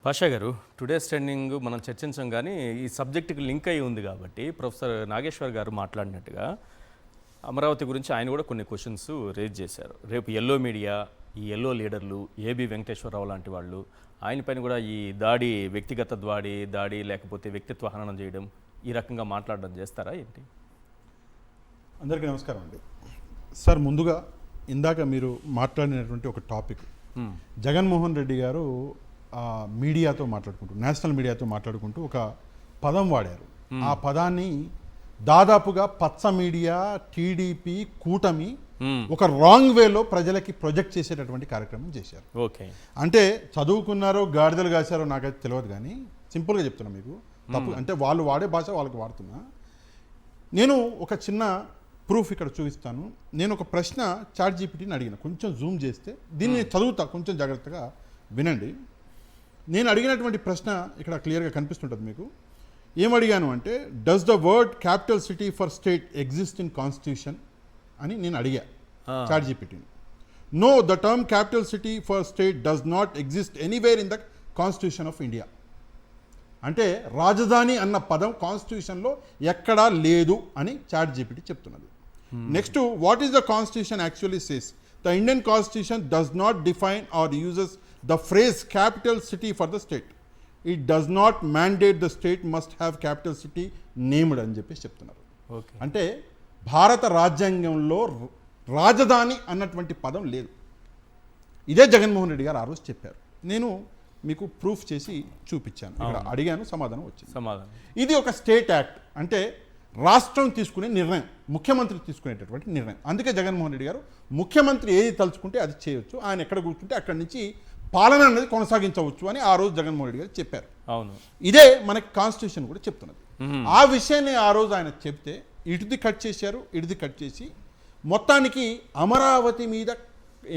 పాషా గారు, today's trending మనం చర్చించం కానీ ఈ సబ్జెక్టుకి లింక్ అయి ఉంది కాబట్టి ప్రొఫెసర్ నాగేశ్వర్ గారు మాట్లాడినట్టుగా అమరావతి గురించి ఆయన కూడా కొన్ని క్వశ్చన్స్ రేజ్ చేశారు. రేపు ఎల్లో మీడియా, ఈ ఎల్లో లీడర్లు, ఏబి వెంకటేశ్వరరావు లాంటి వాళ్ళు ఆయన పైన కూడా ఈ దాడి, వ్యక్తిగత దాడి లేకపోతే వ్యక్తిత్వ హననం చేయడం, ఈ రకంగా మాట్లాడడం చేస్తారా ఏంటి? అందరికీ నమస్కారం అండి. సార్, ముందుగా ఇందాక మీరు మాట్లాడినటువంటి ఒక టాపిక్, జగన్మోహన్ రెడ్డి గారు మీడియాతో మాట్లాడుకుంటూ, నేషనల్ మీడియాతో మాట్లాడుకుంటూ ఒక పదం వాడారు. ఆ పదాన్ని దాదాపుగా పచ్చ మీడియా, టీడీపీ, కూటమి ఒక రాంగ్ వేలో ప్రజలకి ప్రొజెక్ట్ చేసేటటువంటి కార్యక్రమం చేశారు. ఓకే, అంటే చదువుకున్నారో గాడిదలు కాశారో నాకైతే తెలియదు, కానీ సింపుల్గా చెప్తున్నా మీకు. తప్పు అంటే వాళ్ళు వాడే భాష వాళ్ళకి వాడుతున్నా. నేను ఒక చిన్న ప్రూఫ్ ఇక్కడ చూపిస్తాను. నేను ఒక ప్రశ్న చాట్‌జీపీటీని అడిగిన, కొంచెం జూమ్ చేస్తే దీన్ని చదువుతా, కొంచెం జాగ్రత్తగా వినండి. నేను అడిగినటువంటి ప్రశ్న ఇక్కడ క్లియర్గా కనిపిస్తుంటుంది మీకు. ఏమడిగాను అంటే, does the word capital city for state exist in constitution అని నేను అడిగా చాట్‌జీపీటీని. No, the term capital city for state does not exist anywhere in the constitution of India. అంటే రాజధాని అన్న పదం కాన్స్టిట్యూషన్లో ఎక్కడా లేదు అని చాట్‌జీపీటీ చెప్తున్నది. Next, what is the constitution actually says? The Indian constitution does not define or uses the phrase capital city for the state. It does not mandate the state must have capital city named అని చెప్పేసి చెప్తున్నారు. అంటే భారత రాజ్యాంగంలో రాజధాని అన్నటువంటి పదం లేదు. ఇదే జగన్మోహన్ రెడ్డి గారు ఆ రోజు చెప్పారు. నేను మీకు ప్రూఫ్ చేసి చూపించాను, ఇక్కడ అడిగాను, సమాధానం వచ్చింది. ఇది ఒక స్టేట్ యాక్ట్, అంటే రాష్ట్రం తీసుకునే నిర్ణయం, ముఖ్యమంత్రి తీసుకునేటటువంటి నిర్ణయం. అందుకే జగన్మోహన్ రెడ్డి గారు ముఖ్యమంత్రి ఏది తలుచుకుంటే అది చేయొచ్చు, ఆయన ఎక్కడ కూర్చుంటే అక్కడి నుంచి పాలన అనేది కొనసాగించవచ్చు అని ఆ రోజు జగన్మోహన్ రెడ్డి గారు చెప్పారు. అవును, ఇదే మనకి కాన్స్టిట్యూషన్ కూడా చెప్తున్నది. ఆ విషయాన్ని ఆ రోజు ఆయన చెప్తే ఇటుది కట్ చేశారు, ఇటుది కట్ చేసి మొత్తానికి అమరావతి మీద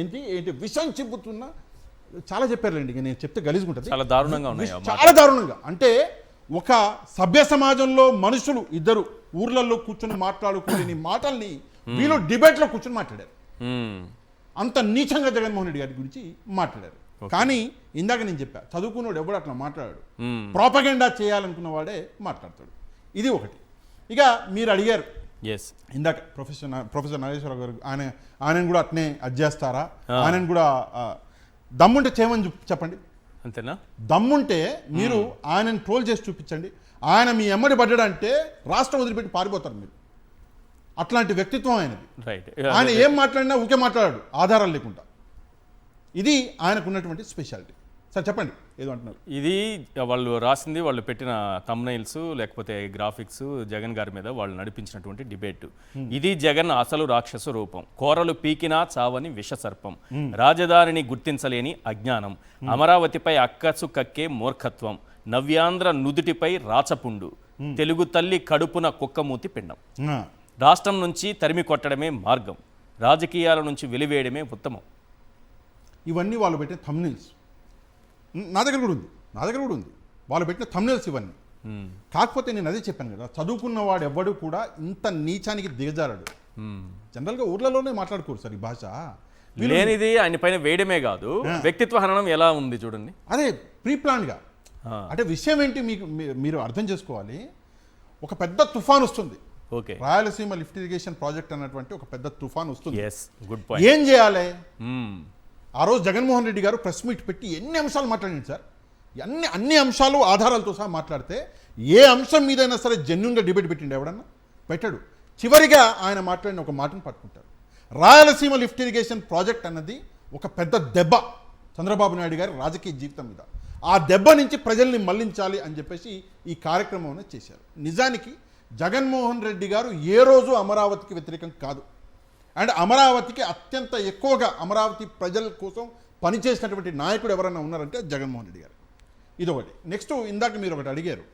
ఏంటి విషం చిబ్బుతున్న చాలా చెప్పారులేండి. నేను చెప్తే గలీజుకుంటుంది, చాలా దారుణంగా ఉన్నాయి, చాలా దారుణంగా. అంటే ఒక సభ్య సమాజంలో మనుషులు ఇద్దరు ఊర్లలో కూర్చొని మాట్లాడుకునే మాటల్ని వీళ్ళు డిబేట్లో కూర్చొని మాట్లాడారు. అంత నీచంగా జగన్మోహన్ రెడ్డి గారి గురించి మాట్లాడారు. కానీ ఇందాక నేను చెప్పా, చదువుకున్నవాడు ఎవడు అట్లా మాట్లాడాడు, ప్రాపగెండా చేయాలనుకున్న వాడే మాట్లాడతాడు. ఇది ఒకటి. ఇక మీరు అడిగారు ఇందాక ప్రొఫెసర్ నాగేశ్వరరావు గారు, ఆయన కూడా అట్నే అడ్జేస్తారా, ఆయనను కూడా దమ్ముంటే చేయమని చెప్పండి. అంతేనా? దమ్ముంటే మీరు ఆయనను ట్రోల్ చేసి చూపించండి. ఆయన మీ ఎమ్మడి పడ్డాడంటే రాష్ట్రం వదిలిపెట్టి పారిపోతారు మీరు. అట్లాంటి వ్యక్తిత్వం ఆయనది. ఆయన ఏం మాట్లాడినా ఊకే మాట్లాడాడు ఆధారాలు లేకుండా. ఇది ఆయనకు ఉన్నటువంటి స్పెషాలిటీ. సార్ చెప్పండి, ఏదో అంటున్నారు. ఇది వాళ్ళు రాసింది, వాళ్ళు పెట్టిన థంబ్నైల్స్ లేకపోతే గ్రాఫిక్స్ జగన్ గారి మీద వాళ్ళు నడిపించినటువంటి డిబేట్. ఇది జగన్ అసలు రాక్షస రూపం, కోరలు పీకినా చావని విషసర్పం, రాజధానిని గుర్తించలేని అజ్ఞానం, అమరావతిపై అక్కసు కక్కే మూర్ఖత్వం, నవ్యాంధ్ర నుదుటిపై రాచపుండు, తెలుగు తల్లి కడుపున కుక్కమూతి పిండం, రాష్ట్రం నుంచి తరిమి కొట్టడమే మార్గం, రాజకీయాల నుంచి వెలివేయడమే ఉత్తమం. ఇవన్నీ వాళ్ళు పెట్టిన థంబ్నైల్స్. నా దగ్గర కూడా ఉంది వాళ్ళు పెట్టిన థంబ్నైల్స్ ఇవన్నీ. కాకపోతే నేను అదే చెప్పాను కదా, చదువుకున్న వాడు ఎవ్వడు కూడా ఇంత నీచానికి దిగజారాడు. జనరల్గా ఊర్లలోనే మాట్లాడుకోరు సార్ ఈ భాష. లేనిది ఆయన పైన వేయడమే కాదు, వ్యక్తిత్వ హననం ఎలా ఉంది చూడండి. అదే ప్రీ ప్లాన్గా. అంటే విషయం ఏంటి మీరు అర్థం చేసుకోవాలి. ఒక పెద్ద తుఫాన్ వస్తుంది, రాయలసీమ లిఫ్ట్ ఇరిగేషన్ ప్రాజెక్ట్ అన్నటువంటి ఒక పెద్ద తుఫాన్ వస్తుంది. ఏం చేయాలి? ఆ రోజు జగన్మోహన్ రెడ్డి గారు ప్రెస్ మీట్ పెట్టి ఎన్ని అంశాలు మాట్లాడింది సార్. అన్ని అంశాలు ఆధారాలతో సహా మాట్లాడితే ఏ అంశం మీదైనా సరే జెన్యూన్గా డిబేట్ పెట్టిండు ఎవడన్నా? పెట్టాడు. చివరిగా ఆయన మాట్లాడిన ఒక మాటను పట్టుకుంటారు. రాయలసీమ లిఫ్ట్ ఇరిగేషన్ ప్రాజెక్ట్ అన్నది ఒక పెద్ద దెబ్బ చంద్రబాబు నాయుడు గారి రాజకీయ జీవితం మీద. ఆ దెబ్బ నుంచి ప్రజల్ని మళ్లించాలి అని చెప్పేసి ఈ కార్యక్రమం చేశారు. నిజానికి జగన్మోహన్ రెడ్డి గారు ఏ రోజు అమరావతికి వ్యతిరేకం కాదు. అండ్ అమరావతికి అత్యంత ఎక్కువగా అమరావతి ప్రజల కోసం పనిచేసినటువంటి నాయకుడు ఎవరన్నా ఉన్నారంటే జగన్మోహన్ రెడ్డి గారు. ఇదొకటి. నెక్స్ట్, ఇందాక మీరు ఒకటి అడిగారు,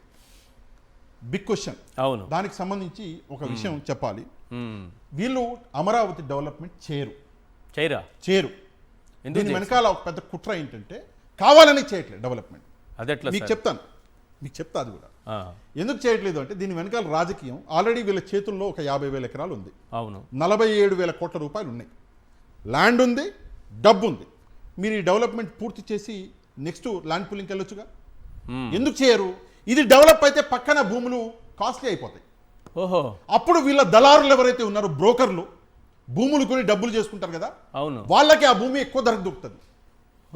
బిగ్ క్వశ్చన్. అవును, దానికి సంబంధించి ఒక విషయం చెప్పాలి. వీళ్ళు అమరావతి డెవలప్మెంట్ చేయరు. దీని వెనకాల ఒక పెద్ద కుట్ర ఏంటంటే కావాలని చేయట్లేదు డెవలప్మెంట్. అదెట్లా మీకు చెప్తా అది కూడా ఎందుకు చేయట్లేదు అంటే దీని వెనకాల రాజకీయం. ఆల్రెడీ వీళ్ళ చేతుల్లో ఒక 50,000 ఎకరాలు ఉంది. అవును, 47,000 కోట్ల రూపాయలు ఉన్నాయి. ల్యాండ్ ఉంది, డబ్బు ఉంది. మీరు ఈ డెవలప్మెంట్ పూర్తి చేసి నెక్స్ట్ ల్యాండ్ పూలింగ్కి వెళ్ళొచ్చుగా. ఎందుకు చేయరు? ఇది డెవలప్ అయితే పక్కన భూములు కాస్ట్లీ అయిపోతాయి. ఓహో, అప్పుడు వీళ్ళ దళారులు ఎవరైతే ఉన్నారో బ్రోకర్లు భూములు కొని డబ్బులు చేసుకుంటారు కదా, అవును, వాళ్ళకి ఆ భూమి ఎక్కువ ధరకు దొరుకుతుంది.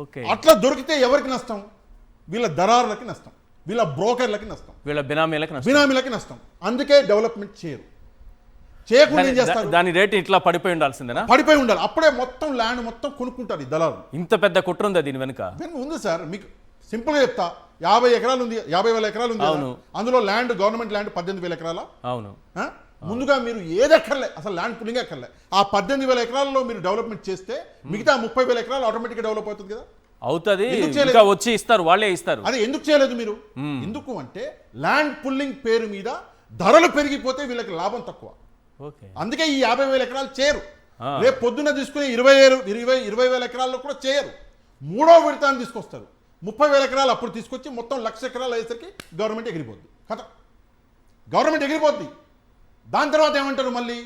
ఓకే, అట్లా దొరికితే ఎవరికి నష్టం? వీళ్ళ దళారులకి నష్టం, వీళ్ళ బ్రోకర్లకి నష్టం, వీళ్ళ బినామీలకి నష్టం. బినామీలకి నష్టం. అందుకే డెవలప్మెంట్ చేయరు. చేయకుండా ఏం చేస్తారు? దాని రేటు ఇట్లా పడిపోయి ఉండాల్సిందేనా? పడిపోయి ఉండాలి. అప్పుడే మొత్తం ల్యాండ్ మొత్తం కొనుక్కుంటారు ఈ దళారులు. ఇంత పెద్ద కుట్ర ఉందా దీని వెనుక? ఉంది సార్. మీకు సింపుల్గా చెప్తా, 50 ఎకరాలు ఉంది, 50,000 ఎకరాలు ఉంది కదా? అందులో ల్యాండ్ గవర్నమెంట్ ల్యాండ్ 18,000 ఎకరాల. అవును. ముందుగా మీరు ఏది ఎక్కర్లే, అసలు ల్యాండ్ పుల్లింగ్ ఎక్కర్లే. ఆ 18,000 ఎకరాల్లో మీరు డెవలప్మెంట్ చేస్తే మిగతా 30,000 ఎకరాలు ఆటోమేటిక్గా డెవలప్ అవుతుంది కదా. అవుతుంది, ఇంకా వచ్చి ఇస్తారు, వాళ్ళే ఇస్తారు. అదే ఎందుకు చేయలేదు మీరు? ఎందుకు అంటే ల్యాండ్ పుల్లింగ్ పేరు మీద ధరలు పెరిగిపోతే వీళ్ళకి లాభం తక్కువ. అందుకే ఈ 50,000 ఎకరాలు చేయరు. రేపు పొద్దున్న తీసుకుని 20,000 ఎకరాల్లో కూడా చేయరు. మూడో విడతాన్ని తీసుకొస్తారు, 30,000 ఎకరాలు అప్పుడు తీసుకొచ్చి మొత్తం 1,00,000 ఎకరాలు అయ్యేసరికి గవర్నమెంట్ ఎగిరిపోద్ది. కథ గవర్నమెంట్ ఎగిరిపోద్ది. దాని తర్వాత ఏమంటారు మళ్ళీ?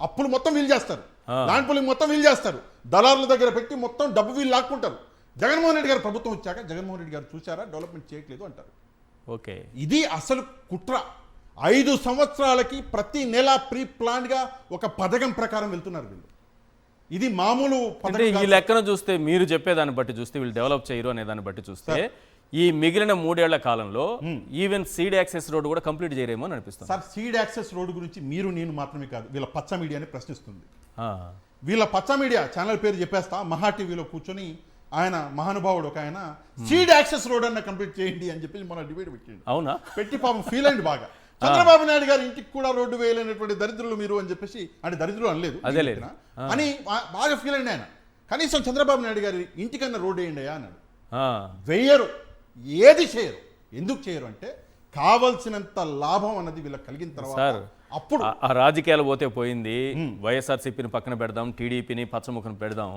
అప్పులు మొత్తం వీలు చేస్తారు, ల్యాండ్ పుల్లింగ్ మొత్తం వీలు చేస్తారు, దళారుల దగ్గర పెట్టి మొత్తం డబ్బు వీళ్ళు లాక్కుంటారు. జగన్మోహన్ రెడ్డి గారు ప్రభుత్వం వచ్చాక జగన్మోహన్ రెడ్డి గారు చూసారా డెవలప్మెంట్ చేయట్లేదు అంటారు. ఓకే, ఇది అసలు కుట్ర. 5 సంవత్సరాలకి ప్రతి నెల ప్రీ ప్లాన్గా ఒక పథకం ప్రకారం వెళ్తున్నారు వీళ్ళు. ఇది మామూలు ఈ లెక్కను చూస్తే, మీరు చెప్పేదాన్ని బట్టి చూస్తే, వీళ్ళు డెవలప్ చేయరు అనే దాన్ని బట్టి చూస్తే, ఈ మిగిలిన 3 ఏళ్ల కాలంలో ఈవెన్ సీడ్ యాక్సెస్ రోడ్ కూడా కంప్లీట్ చేయరేమో అని అనిపిస్తుంది. సార్, సీడ్ యాక్సెస్ రోడ్ గురించి మీరు నేను మాత్రమే కాదు, వీళ్ళ పచ్చ మీడియాని ప్రశ్నిస్తుంది. వీళ్ళ పచ్చ మీడియా ఛానల్ పేరు చెప్పేస్తా, మహా టీవీలో కూర్చొని ఆయన మహానుభావుడు ఒక ఆయన సీడ్ యాక్సెస్ రోడ్ అన్న కంప్లీట్ చేయండి అని చెప్పి మన డిబేట్ పెట్టిండు. అవునా? పెట్టి పాపం ఫీల్ అయింది బాగా. చంద్రబాబు నాయుడు గారు ఇంటికి కూడా రోడ్డు వేయలేనటువంటి దరిద్రులు మీరు అని చెప్పేసి, అంటే దరిద్రులు అనలేదు అని బాగా ఫీల్ అయింది ఆయన. కనీసం చంద్రబాబు నాయుడు గారి ఇంటికన్నా రోడ్డు వేయండి అన్నాడు. వేయరు, ఏది చేయరు. ఎందుకు చేయరు అంటే కావాల్సినంత లాభం అన్నది వీళ్ళకి కలిగిన తర్వాత అప్పుడు ఆ రాజకీయాలు పోతే పోయింది, వైఎస్ఆర్సీపీని పక్కన పెడదాం, టీడీపీని పచ్చముఖం పెడదాం,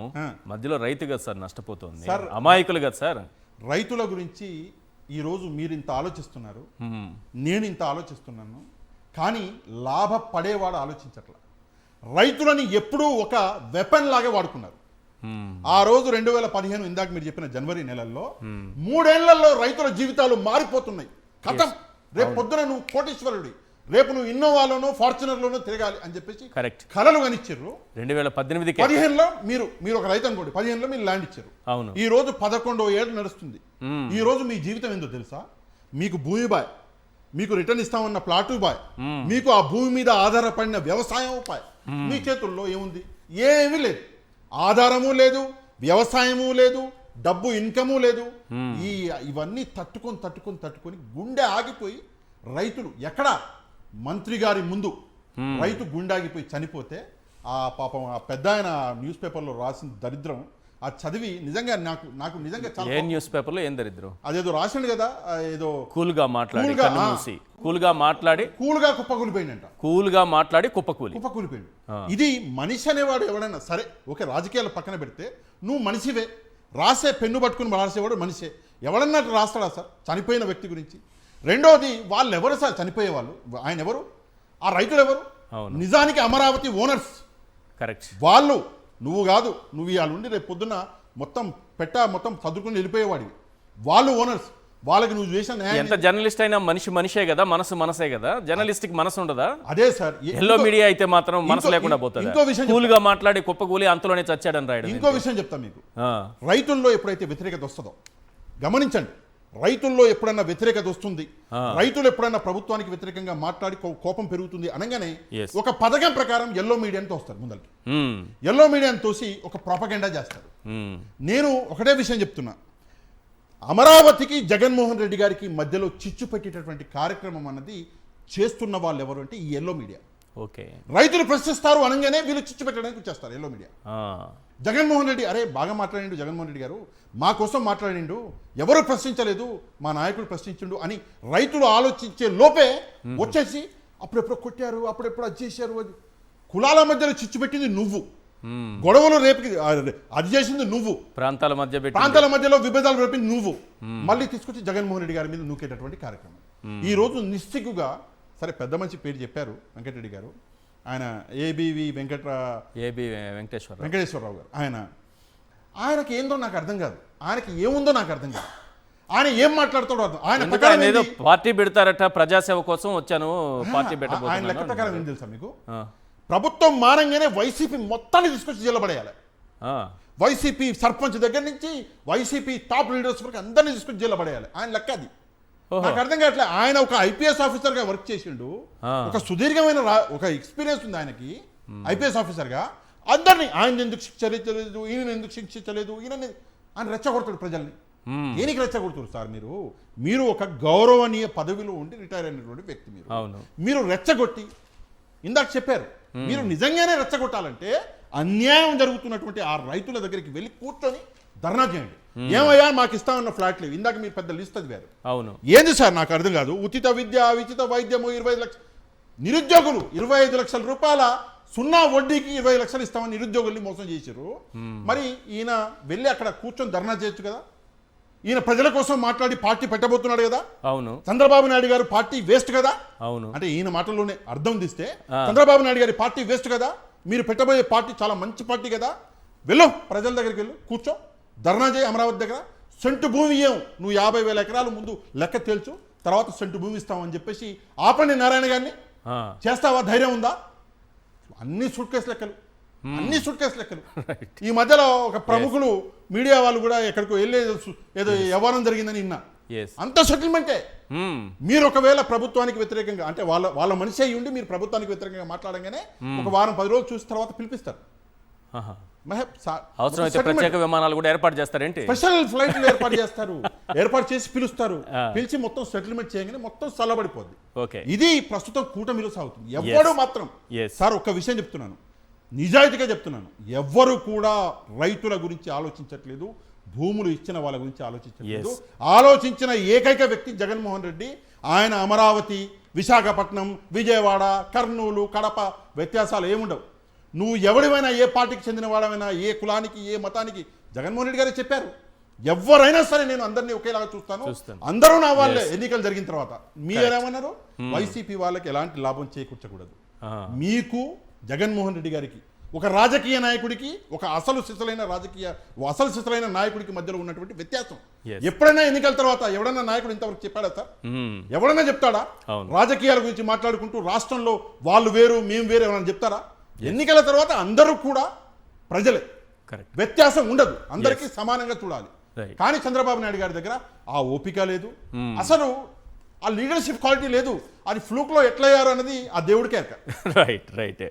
మధ్యలో రైతు కదా సార్ నష్టపోతుంది, అమాయకులు కదా సార్. రైతుల గురించి ఈరోజు మీరు ఇంత ఆలోచిస్తున్నారు, నేను ఇంత ఆలోచిస్తున్నాను, కానీ లాభపడేవాడు ఆలోచించట్ల. రైతులని ఎప్పుడూ ఒక వెపన్ లాగా వాడుకున్నారు. ఆ రోజు 2015 ఇందాక మీరు చెప్పిన జనవరి నెలల్లో 3 ఏళ్లలో రైతుల జీవితాలు మారిపోతున్నాయి. కథం. రేపు పొద్దున నువ్వు కోటీశ్వరుడి, రేపు నువ్వు ఇన్నోవాలోనో ఫార్చునర్లోనో తిరగాలి అని చెప్పేసి కలలు కనిచ్చారు. 2015లో మీరు ఒక రైతు అనుకోండి, 15లో మీరు ల్యాండ్ ఇచ్చారు. ఈ రోజు 11వ ఏళ్ళు నడుస్తుంది. ఈ రోజు మీ జీవితం ఏందో తెలుసా? మీకు భూమి బాయ్, మీకు రిటర్న్ ఇస్తామన్న ప్లాటు బాయ్, మీకు ఆ భూమి మీద ఆధారపడిన వ్యవసాయం బాయ్. మీ చేతుల్లో ఏముంది? ఏమీ లేదు. ఆధారము లేదు, వ్యవసాయము లేదు, డబ్బు ఇన్కము లేదు. ఇవన్నీ తట్టుకొని గుండె ఆగిపోయి రైతులు ఎక్కడ మంత్రి గారి ముందు రైతు గుండె ఆగిపోయి చనిపోతే ఆ పాపం ఆ పెద్ద ఆయన న్యూస్ పేపర్లో రాసిన దరిద్రం ఆ చదివి నిజంగా నాకు నిజంగా చాలా. ఏ న్యూస్ పేపర్లో ఏం దరిద్రం? అదేదో రాసిండు కదా, ఏదో కూల్గా మాట్లాడి కుప్పకూలిపోయిందంట. కూల్గా మాట్లాడి కుప్పకూలిపోయింది. ఇది మనిషి అనేవాడు ఎవడైనా సరే, ఓకే, రాజకీయాలు పక్కన పెడితే నువ్వు మనిషివే. రాసే పెన్ను పట్టుకుని రాసేవాడు మనిషే. ఎవడన్నా రాస్తాడా సార్ చనిపోయిన వ్యక్తి గురించి? రెండోది, వాళ్ళు ఎవరు సార్ చనిపోయే వాళ్ళు? ఆయన ఎవరు? ఆ రైతులు ఎవరు? నిజానికి అమరావతి ఓనర్స్. కరెక్ట్. వాళ్ళు, నువ్వు కాదు, నువ్వు ఇవాళ ఉండి రేపు పొద్దున్న మొత్తం చదువుకుని వెళ్ళిపోయేవాడివి. వాళ్ళు ఓనర్స్. వాళ్ళకి నువ్వు చేసిన ఎంత జర్నలిస్ట్ అయినా మనిషే కదా, మనసే కదా. జర్నలిస్ట్కి మనసు ఉండదా? అదే సార్. ఎల్లో మీడియా అయితే మాత్రం మనసు లేకుండా పోతుంది. ఇంకో విషయం, కూల్గా మాట్లాడి కుప్పకూలి అంతలోనే చచ్చాడని రాయడం. ఇంకో విషయం చెప్తా మీకు. రైతుల్లో ఎప్పుడైతే వ్యతిరేకత వస్తుందో గమనించండి. రైతుల్లో ఎప్పుడన్నా వ్యతిరేకత వస్తుంది, రైతులు ఎప్పుడన్నా ప్రభుత్వానికి వ్యతిరేకంగా మాట్లాడి కోపం పెరుగుతుంది అనగానే ఒక పథకం ప్రకారం ఎల్లో మీడియాని తోస్తారు ముందరికి. ఎల్లో మీడియాని తోసి ఒక ప్రాపగెండా చేస్తారు. నేను ఒకటే విషయం చెప్తున్నా, అమరావతికి జగన్మోహన్ రెడ్డి గారికి మధ్యలో చిచ్చు పెట్టేటటువంటి కార్యక్రమం అన్నది చేస్తున్న వాళ్ళు ఎవరు అంటే ఈ ఎల్లో మీడియా. ఓకే, రైతులు ప్రశ్నిస్తారు అనగానే వీళ్ళు చిచ్చు పెట్టడానికి వచ్చేస్తారు ఎల్లో మీడియా. జగన్మోహన్ రెడ్డి, అరే బాగా మాట్లాడిండు జగన్మోహన్ రెడ్డి గారు, మా కోసం మాట్లాడిండు, ఎవరు ప్రశ్నించలేదు, మా నాయకుడు ప్రశ్నించిండు అని రైతులు ఆలోచించే లోపే వచ్చేసి అప్పుడెప్పుడు కొట్టారు, అప్పుడెప్పుడు అది చేశారు. అది కులాల మధ్యలో చిచ్చు పెట్టింది నువ్వు, గొడవలు రేపుకి అది చేసింది నువ్వు, ప్రాంతాల మధ్యలో విభేదాలు రేపింది నువ్వు, మళ్ళీ తీసుకొచ్చి జగన్మోహన్ రెడ్డి గారి మీద నూకేటటువంటి కార్యక్రమం. ఈ రోజు నిస్సిగ్గుగా, సరే పెద్ద మంచి పేరు చెప్పారు వెంకటరెడ్డి గారు, ఆయన ఏబీవి వెంకటేశ్వరరావు గారు. ఆయనకి ఏందో నాకు అర్థం కాదు, ఆయనకి ఏముందో నాకు అర్థం కాదు. ఆయన ఏం మాట్లాడతాడో అర్థం. ఆయన ఎందుకు ప్రకారం ఆయన ఏదో ఏంది? పార్టీ పెడతారట, ప్రజాసేవ కోసం వచ్చాను పార్టీ ఆయన లెక్క పెట్టబోతున్నాను. ప్రకారం ఏం తెలుసా మీకు? ఆ, ప్రభుత్వం మారంగానే వైసీపీ మొత్తాన్ని తీసుకొచ్చి జైలుపడేయాలి. ఆ, వైసీపీ సర్పంచ్ దగ్గర నుంచి వైసీపీ టాప్ లీడర్స్ వరకు అందరినీ తీసుకొచ్చి జైలు పడేయాలి. ఆయన లెక్క అది. ఓహో. నాకు అర్థం కావట్లే. ఆయన ఒక ఐపీఎస్ ఆఫీసర్గా వర్క్ చేసిండు, ఆ. ఒక సుదీర్ఘమైన ఒక ఎక్స్పీరియన్స్ ఉంది ఆయనకి ఐపీఎస్ ఆఫీసర్గా. అందరినీ ఆయన ఎందుకు శిక్షించలేదు, ఈయన ఎందుకు శిక్షించలేదు, ఆయన రెచ్చగొడతాడు ప్రజల్ని. దేనికి రెచ్చగొడుతారు సార్ మీరు? మీరు ఒక గౌరవనీయ పదవిలో ఉండి రిటైర్ అయినటువంటి వ్యక్తి. అవును. మీరు రెచ్చగొట్టి, ఇందాక చెప్పారు, మీరు నిజంగానే రెచ్చగొట్టాలంటే అన్యాయం జరుగుతున్నటువంటి ఆ రైతుల దగ్గరికి వెళ్ళి కూర్చొని ధర్నా చేయండి. ఏమయ్యా మాకు ఇస్తామన్న ఫ్లాట్లు ఇందాక మీరు పెద్ద లిస్ట్ చదివారు. అవును. ఏంది సార్ నాకు అర్థం కాదు. ఉచిత విద్య, ఉచిత వైద్యము 25 లక్షలు, నిరుద్యోగులు 25 లక్షల రూపాయల సున్నా వడ్డీకి 20 లక్షలు ఇస్తామని నిరుద్యోగుల్ని మోసం చేశారు. మరి ఈయన వెళ్ళి అక్కడ కూర్చొని ధర్నా చేయొచ్చు కదా. ఈయన ప్రజల కోసం మాట్లాడి పార్టీ పెట్టబోతున్నాడు కదా. అవును. చంద్రబాబు నాయుడు గారు పార్టీ వేస్ట్ కదా. అవును. అంటే ఈయన మాటల్లోనే అర్థం తీస్తే చంద్రబాబు నాయుడు గారి పార్టీ వేస్ట్ కదా, మీరు పెట్టబోయే పార్టీ చాలా మంచి పార్టీ కదా. వెళ్ళు, ప్రజల దగ్గరికి వెళ్ళు, కూర్చో, ధర్నా చేయి. అమరావతి దగ్గర సెంటు భూమి ఇయ్యం, నువ్వు 50,000 ఎకరాలు ముందు లెక్క తేల్చు, తర్వాత సెంటు భూమి ఇస్తామని చెప్పేసి ఆపండి నారాయణ గారిని. ఆ, చేస్తావా? ధైర్యం ఉందా? అన్ని సూట్ కేసు లెక్కలు, అన్ని సూట్ కేసు లెక్కలు. రైట్. ఈ మధ్యలో ఒక ప్రముఖులు మీడియా వాళ్ళు కూడా ఎక్కడికో వెళ్ళి ఏదో వ్యవహారం జరిగిందని విన్నా. ఎస్. అంత సెటిల్మెంటే. మీరు ఒకవేళ ప్రభుత్వానికి వ్యతిరేకంగా, అంటే వాళ్ళ మనిషి అయ్యి ఉండి మీరు ప్రభుత్వానికి వ్యతిరేకంగా మాట్లాడంగానే ఒక వారం 10 రోజులు చూసిన తర్వాత పిలిపిస్తారు. అవసరమైతే ప్రత్యేక విమానాలు కూడా ఏర్పాటు చేస్తారేంటి? స్పెషల్ ఫ్లైట్లు ఏర్పాటు చేస్తారు, ఏర్పాటు చేసి పిలుస్తారు. పిలిచి మొత్తం సెటిల్మెంట్ చేయగానే మొత్తం చల్లబడిపోద్ది. ఓకే. ఇది ప్రస్తుతం కూటమిలో సాగుతుంది. ఎవ్వడు మాత్రం Yes. సార్ ఒక్క విషయం చెప్తున్నాను, నిజాయితీగా చెప్తున్నాను, ఎవ్వరు కూడా రైతుల గురించి ఆలోచించట్లేదు, భూములు ఇచ్చిన వాళ్ళ గురించి ఆలోచించట్లేదు. ఆలోచించిన ఏకైక వ్యక్తి జగన్మోహన్ రెడ్డి. ఆయన అమరావతి, విశాఖపట్నం, విజయవాడ, కర్నూలు, కడప వ్యత్యాసాలు ఏముండవు. నువ్వు ఎవడివైనా, ఏ పార్టీకి చెందిన వాడమైనా, ఏ కులానికి, ఏ మతానికి, జగన్మోహన్ రెడ్డి గారే చెప్పారు, ఎవరైనా సరే నేను అందరినీ ఒకేలాగా చూస్తాను, అందరూ నా వాళ్ళే. ఎన్నికలు జరిగిన తర్వాత మీరేమన్నారు? వైసీపీ వాళ్ళకి ఎలాంటి లాభం చేకూర్చకూడదు. మీకు జగన్మోహన్ రెడ్డి గారికి, ఒక రాజకీయ నాయకుడికి, ఒక అసలు సిసలైన నాయకుడికి మధ్యలో ఉన్నటువంటి వ్యత్యాసం. ఎప్పుడైనా ఎన్నికల తర్వాత ఎవడన్నా నాయకుడు ఇంతవరకు చెప్పాడా సార్? ఎవడన్నా చెప్తాడా? రాజకీయాల గురించి మాట్లాడుకుంటూ రాష్ట్రంలో వాళ్ళు వేరు మేము వేరు ఎవరైనా చెప్తారా? ఎన్నికల తర్వాత అందరూ కూడా ప్రజలే, వ్యత్యాసం ఉండదు, అందరికీ సమానంగా చూడాలి. కానీ చంద్రబాబు నాయుడు గారి దగ్గర ఆ ఓపిక లేదు, అసలు ఆ లీడర్షిప్ క్వాలిటీ లేదు. అది ఫ్లూక్లో ఎట్లయ్యారు అన్నది ఆ దేవుడికే. రైట్.